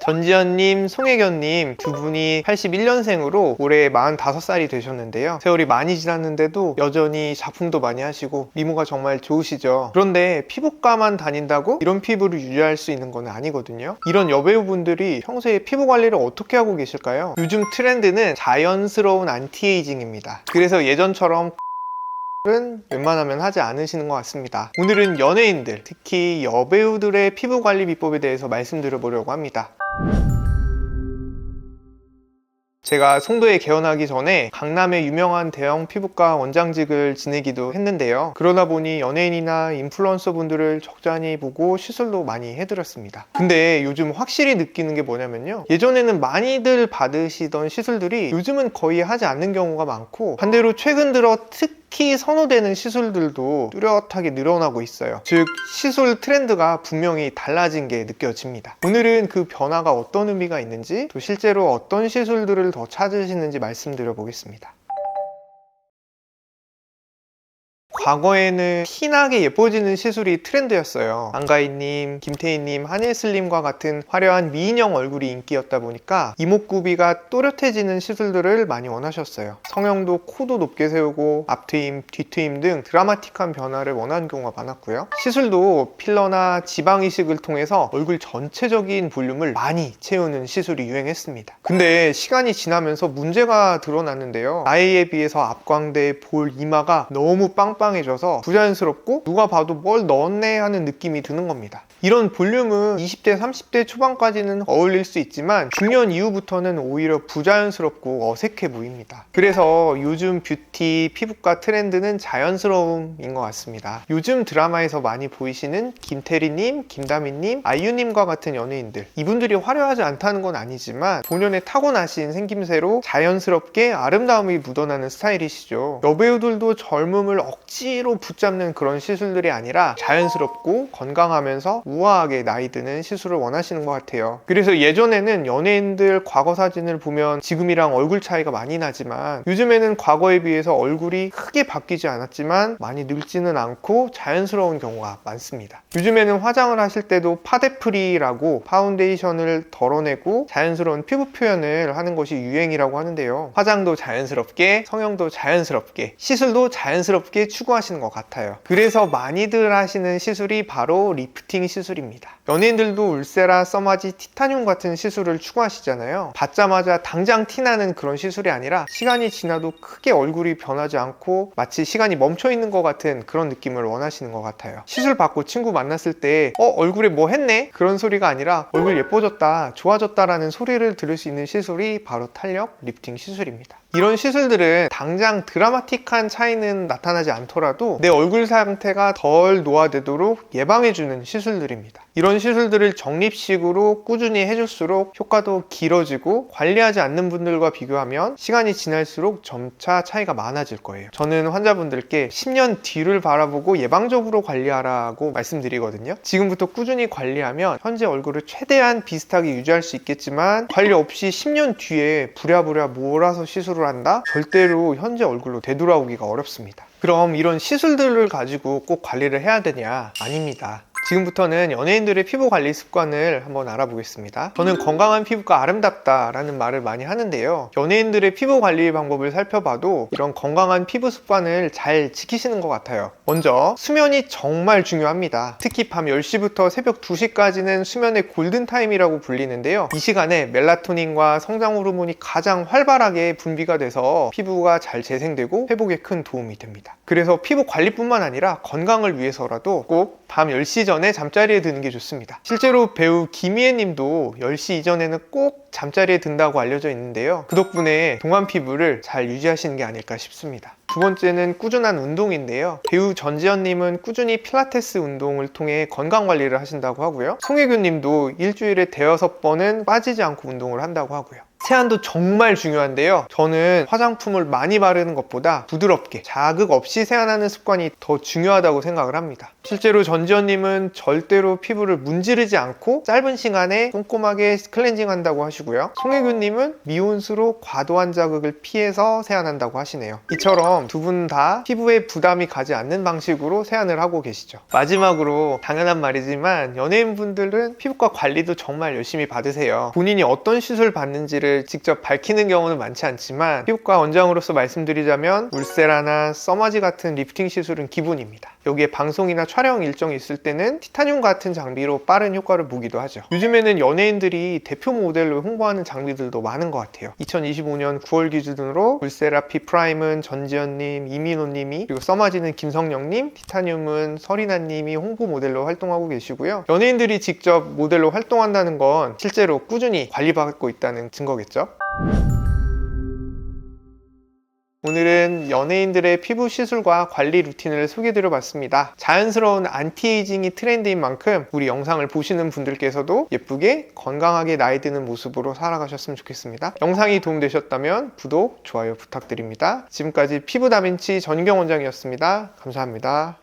전지현님, 송혜견님 두 분이 81년생으로 올해 45살이 되셨는데요. 세월이 많이 지났는데도 여전히 작품도 많이 하시고 미모가 정말 좋으시죠. 그런데 피부과만 다닌다고 이런 피부를 유지할 수 있는 건 아니거든요. 이런 여배우분들이 평소에 피부 관리를 어떻게 하고 계실까요? 요즘 트렌드는 자연스러운 안티에이징입니다. 그래서 예전처럼 은 웬만하면 하지 않으시는 것 같습니다. 오늘은 연예인들, 특히 여배우들의 피부 관리 비법에 대해서 말씀드려보려고 합니다. 제가 송도에 개원하기 전에 강남의 유명한 대형 피부과 원장직을 지내기도 했는데요. 그러다 보니 연예인이나 인플루언서 분들을 적잖이 보고 시술도 많이 해드렸습니다. 근데 요즘 확실히 느끼는 게 뭐냐면요, 예전에는 많이들 받으시던 시술들이 요즘은 거의 하지 않는 경우가 많고, 반대로 최근 들어 특히 선호되는 시술들도 뚜렷하게 늘어나고 있어요. 즉, 시술 트렌드가 분명히 달라진 게 느껴집니다. 오늘은 그 변화가 어떤 의미가 있는지, 또 실제로 어떤 시술들을 더 찾으시는지 말씀드려 보겠습니다. 과거에는 티나게 예뻐지는 시술이 트렌드였어요. 안가인님, 김태희님, 한예슬님과 같은 화려한 미인형 얼굴이 인기였다 보니까 이목구비가 또렷해지는 시술들을 많이 원하셨어요. 성형도 코도 높게 세우고 앞트임, 뒤트임 등 드라마틱한 변화를 원하는 경우가 많았고요. 시술도 필러나 지방 이식을 통해서 얼굴 전체적인 볼륨을 많이 채우는 시술이 유행했습니다. 근데 시간이 지나면서 문제가 드러났는데요. 나이에 비해서 앞광대, 볼, 이마가 너무 빵빵해져서 부자연스럽고 누가 봐도 뭘 넣었네 하는 느낌이 드는 겁니다. 이런 볼륨은 20대, 30대 초반까지는 어울릴 수 있지만 중년 이후부터는 오히려 부자연스럽고 어색해 보입니다. 그래서 요즘 뷰티, 피부과 트렌드는 자연스러움인 것 같습니다. 요즘 드라마에서 많이 보이시는 김태리님, 김다미님, 아이유님과 같은 연예인들, 이분들이 화려하지 않다는 건 아니지만 본연의 타고나신 생김새로 자연스럽게 아름다움이 묻어나는 스타일이시죠. 여배우들도 젊음을 억지로 붙잡는 그런 시술들이 아니라 자연스럽고 건강하면서 우아하게 나이 드는 시술을 원하시는 것 같아요. 그래서 예전에는 연예인들 과거 사진을 보면 지금이랑 얼굴 차이가 많이 나지만 요즘에는 과거에 비해서 얼굴이 크게 바뀌지 않았지만 많이 늙지는 않고 자연스러운 경우가 많습니다. 요즘에는 화장을 하실 때도 파데프리라고 파운데이션을 덜어내고 자연스러운 피부 표현을 하는 것이 유행이라고 하는데요. 화장도 자연스럽게, 성형도 자연스럽게, 시술도 자연스럽게 추구하시는 것 같아요. 그래서 많이들 하시는 시술이 바로 리프팅 시술입니다. 연예인들도 울세라, 써마지, 티타늄 같은 시술을 추구하시잖아요. 받자마자 당장 티나는 그런 시술이 아니라 시간이 지나도 크게 얼굴이 변하지 않고 마치 시간이 멈춰있는 것 같은 그런 느낌을 원하시는 것 같아요. 시술 받고 친구 만났을 때 얼굴에 뭐 했네? 그런 소리가 아니라 얼굴 예뻐졌다, 좋아졌다 라는 소리를 들을 수 있는 시술이 바로 탄력 리프팅 시술입니다. 이런 시술들은 당장 드라마틱한 차이는 나타나지 않더라도 내 얼굴 상태가 덜 노화되도록 예방해주는 시술들입니다. 이런 시술들을 적립식으로 꾸준히 해줄수록 효과도 길어지고 관리하지 않는 분들과 비교하면 시간이 지날수록 점차 차이가 많아질 거예요. 저는 환자분들께 10년 뒤를 바라보고 예방적으로 관리하라고 말씀드리거든요. 지금부터 꾸준히 관리하면 현재 얼굴을 최대한 비슷하게 유지할 수 있겠지만 관리 없이 10년 뒤에 부랴부랴 몰아서 시술을 한다? 절대로 현재 얼굴로 되돌아오기가 어렵습니다. 그럼 이런 시술들을 가지고 꼭 관리를 해야 되냐? 아닙니다. 지금부터는 연예인들의 피부 관리 습관을 한번 알아보겠습니다. 저는 건강한 피부가 아름답다 라는 말을 많이 하는데요. 연예인들의 피부 관리 방법을 살펴봐도 이런 건강한 피부 습관을 잘 지키시는 것 같아요. 먼저 수면이 정말 중요합니다. 특히 밤 10시부터 새벽 2시까지는 수면의 골든타임이라고 불리는데요. 이 시간에 멜라토닌과 성장 호르몬이 가장 활발하게 분비가 돼서 피부가 잘 재생되고 회복에 큰 도움이 됩니다. 그래서 피부 관리뿐만 아니라 건강을 위해서라도 꼭 밤 10시 전에 잠자리에 드는 게 좋습니다. 실제로 배우 김희애 님도 10시 이전에는 꼭 잠자리에 든다고 알려져 있는데요. 그 덕분에 동안 피부를 잘 유지하시는 게 아닐까 싶습니다. 두 번째는 꾸준한 운동인데요. 배우 전지현 님은 꾸준히 필라테스 운동을 통해 건강 관리를 하신다고 하고요. 송혜교 님도 일주일에 5-6번은 빠지지 않고 운동을 한다고 하고요. 세안도 정말 중요한데요. 저는 화장품을 많이 바르는 것보다 부드럽게 자극 없이 세안하는 습관이 더 중요하다고 생각을 합니다. 실제로 전지현님은 절대로 피부를 문지르지 않고 짧은 시간에 꼼꼼하게 클렌징 한다고 하시고요. 송혜교님은 미온수로 과도한 자극을 피해서 세안한다고 하시네요. 이처럼 두 분 다 피부에 부담이 가지 않는 방식으로 세안을 하고 계시죠. 마지막으로 당연한 말이지만 연예인분들은 피부과 관리도 정말 열심히 받으세요. 본인이 어떤 시술 받는지를 직접 밝히는 경우는 많지 않지만 피부과 원장으로서 말씀드리자면 울세라나 써마지 같은 리프팅 시술은 기본입니다. 여기에 방송이나 촬영 일정이 있을 때는 티타늄 같은 장비로 빠른 효과를 보기도 하죠. 요즘에는 연예인들이 대표 모델로 홍보하는 장비들도 많은 것 같아요. 2025년 9월 기준으로 울세라 B프라임은 전지현님, 이민호님이, 그리고 써마지는 김성령님, 티타늄은 서리나님이 홍보 모델로 활동하고 계시고요. 연예인들이 직접 모델로 활동한다는 건 실제로 꾸준히 관리받고 있다는 증거겠죠. 오늘은 연예인들의 피부 시술과 관리 루틴을 소개드려 봤습니다. 자연스러운 안티에이징이 트렌드인 만큼 우리 영상을 보시는 분들께서도 예쁘게 건강하게 나이 드는 모습으로 살아가셨으면 좋겠습니다. 영상이 도움되셨다면 구독, 좋아요 부탁드립니다. 지금까지 피부 다빈치 전유경 원장이었습니다. 감사합니다.